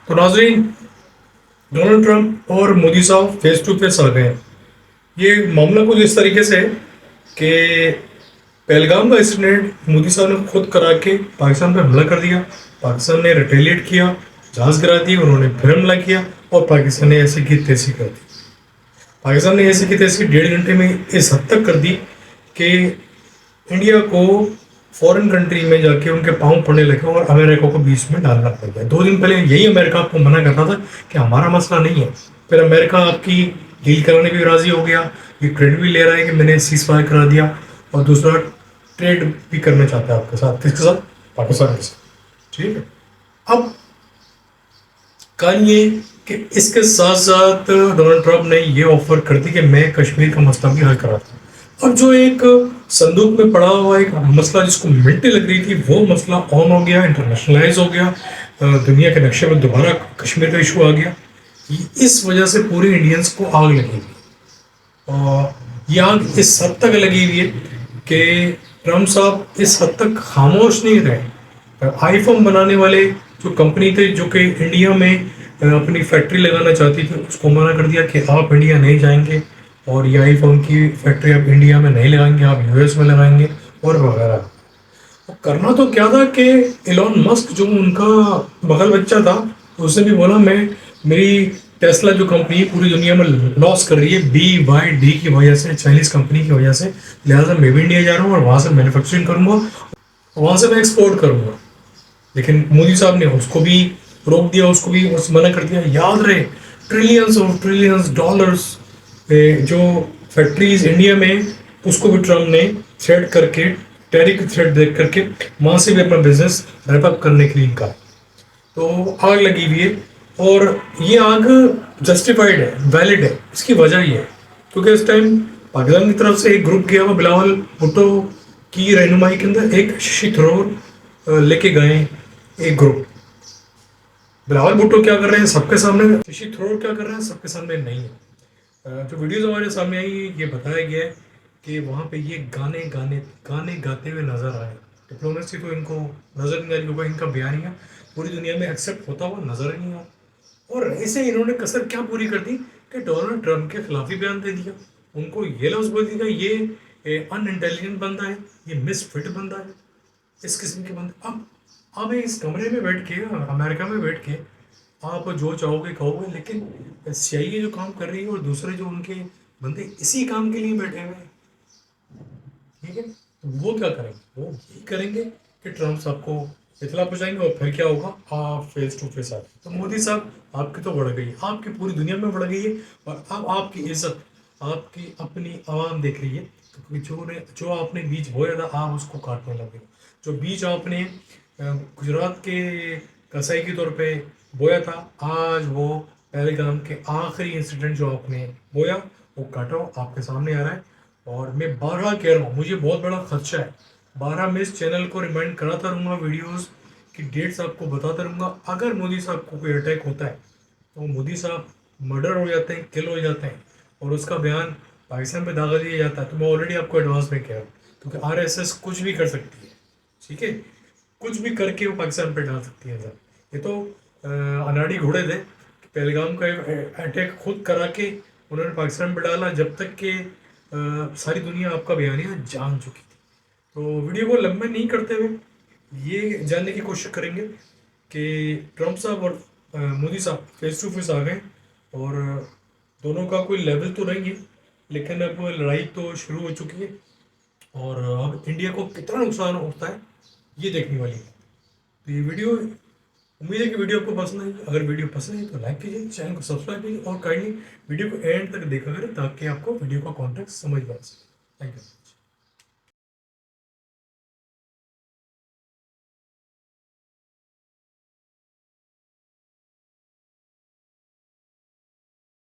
तो नाजरीन, Donald Trump और मोदी साहब फेस टू फेस आ गए हैं। ये मामला कुछ इस तरीके से है कि पहलगाम का इंसिडेंट मोदी साहब ने खुद करा के पाकिस्तान पे हमला कर दिया। पाकिस्तान ने रिटेलिएट किया, जहाज गिरा दी, उन्होंने फिर हमला किया और पाकिस्तान ने ऐसी की तैसी कर दी। पाकिस्तान ने ऐसी की तैसी 1.5 घंटे में इस हद तक कर दी कि इंडिया को फॉरेन कंट्री में जाके उनके पाँव पड़ने लगे और अमेरिका को बीच में डालना पड़ गया। 2 दिन पहले यही अमेरिका आपको मना कर रहा था कि हमारा मसला नहीं है, फिर अमेरिका आपकी डील कराने भी राजी हो गया। ये क्रेडिट भी ले रहा है कि मैंने सीज फायर करा दिया, और दूसरा ट्रेड भी करना चाहता है आपके साथ। किसके साथ? पाकिस्तान के साथ। ठीक है। अब कहानी ये कि इसके साथ साथ डोनाल्ड ट्रंप ने ये ऑफर कर दी कि मैं कश्मीर का मसला भी हल कराता हूँ। अब जो एक संदूक में पड़ा हुआ एक मसला जिसको मिनटें लग रही थी, वो मसला ऑन हो गया, इंटरनेशनलाइज हो गया, दुनिया के नक्शे में दोबारा कश्मीर का इशू आ गया। इस वजह से पूरे इंडियंस को आग लगी हुई, और ये आग इस हद तक लगी हुई है कि ट्रंप साहब इस हद तक खामोश नहीं रहे। आईफोन बनाने वाले जो कंपनी थे, जो कि इंडिया में अपनी फैक्ट्री लगाना चाहती थी, उसको मना कर दिया कि आप इंडिया नहीं जाएंगे, और ये आईफोन की फैक्ट्री आप इंडिया में नहीं लगाएंगे, आप यूएस में लगाएंगे और वगैरह। तो करना तो क्या था कि एलोन मस्क जो उनका बगल बच्चा था, उसने भी बोला मैं, मेरी टेस्ला जो कंपनी है पूरी दुनिया में लॉस कर रही है BYD की वजह से, चाइनीज कंपनी की वजह से, लिहाजा मैं भी इंडिया जा रहा हूँ और वहाँ से मैन्युफैक्चरिंग करूँगा, वहाँ से मैं एक्सपोर्ट करूँगा। लेकिन मोदी साहब ने उसको भी रोक दिया, उसको भी मना कर दिया। याद रहे, ट्रिलियंस और ट्रिलियंस डॉलर्स जो फैक्ट्रीज इंडिया में, उसको भी ट्रम्प ने थ्रेड करके, टैरिफ थ्रेड देख करके वहाँ से भी अपना बिजनेस रैप अप करने के लिए कहा। तो आग लगी हुई है, और ये आग जस्टिफाइड है, वैलिड है। इसकी वजह ये है क्योंकि इस टाइम पाकिस्तान की तरफ से एक ग्रुप गया हुआ बिलावल भुट्टो की रहनुमाई के अंदर, एक शशि थरूर लेके गए एक ग्रुप। बिलावल भुट्टो क्या कर रहे हैं सबके सामने, शशि थरूर क्या कर रहे हैं सबके सामने नहीं है। जो वीडियोस हमारे सामने आई, ये बताया गया है कि वहाँ पे ये गाने गाने गाने गाते हुए नजर आए। डिप्लोमेसी तो इनको नजर नहीं आ रही होगा, इनका बयानिया पूरी दुनिया में एक्सेप्ट होता हुआ नजर ही नहीं आ। और ऐसे इन्होंने कसर क्या पूरी कर दी कि डोनाल्ड ट्रंप के खिलाफ ही बयान दे दिया। उनको ये लफ्ज बोल दिया ये अनइंटेलिजेंट बंदा है, ये मिसफिट बंदा है, इस किस्म के बंदे। अब इस कमरे में बैठ के, अमेरिका में बैठ के आप जो चाहोगे कहोगे, लेकिन CIA जो काम कर रही है और दूसरे जो उनके बंदे इसी काम के लिए बैठे हुए हैं, ठीक है, तो वो क्या करेंगे? वो यही करेंगे कि ट्रंप साहब को इतला पहुंचाएंगे, और फिर क्या होगा, आप फेस टू फेस आ। तो मोदी साहब, आपकी तो बढ़ गई, आपकी पूरी दुनिया में बढ़ गई है, और अब आपकी इज्जत आपकी अपनी आवाम देख रही है, क्योंकि जो आपने बीज बोया था, आप उसको काटने लगे। जो बीज आपने गुजरात के कसाई के तौर पे बोया था, आज वो पहलगाम के आखिरी इंसिडेंट जो आपने बोया, वो काटो आपके सामने आ रहा है। और मैं बारहा कह रहा हूँ, मुझे बहुत बड़ा खदशा है। 12 मैं इस चैनल को रिमाइंड कराता रहूँगा, वीडियोस की डेट्स आपको बताता रहूँगा। अगर मोदी साहब को कोई अटैक होता है, तो मोदी साहब मर्डर हो जाते हैं, किल हो जाते हैं, और उसका बयान पाकिस्तान पे दागा दिया जाता है, तो मैं ऑलरेडी आपको एडवांस में कह रहा हूँ, क्योंकि RSS कुछ भी कर सकती है। ठीक है, कुछ भी करके वो पाकिस्तान पे डाल सकती है। सर ये तो अनाड़ी घोड़े थे, पहलगाम का अटैक खुद करा के उन्होंने पाकिस्तान पे डाला, जब तक कि सारी दुनिया आपका बयानिया जान चुकी थी। तो वीडियो को लंबे नहीं करते हुए ये जानने की कोशिश करेंगे कि ट्रंप साहब और मोदी साहब फेस टू फेस आ गए, और दोनों का कोई लेवल तो नहीं है, लेकिन अब लड़ाई तो शुरू हो चुकी है, और अब इंडिया को कितना नुकसान होता है ये देखने वाली है। तो ये वीडियो, उम्मीद है कि वीडियो आपको पसंद आई। अगर वीडियो पसंद है तो लाइक कीजिए, चैनल को सब्सक्राइब कीजिए, और काइंडली वीडियो को एंड तक देखा करें, ताकि आपको वीडियो का कॉन्टेक्स्ट समझ में आ सके। Thank you.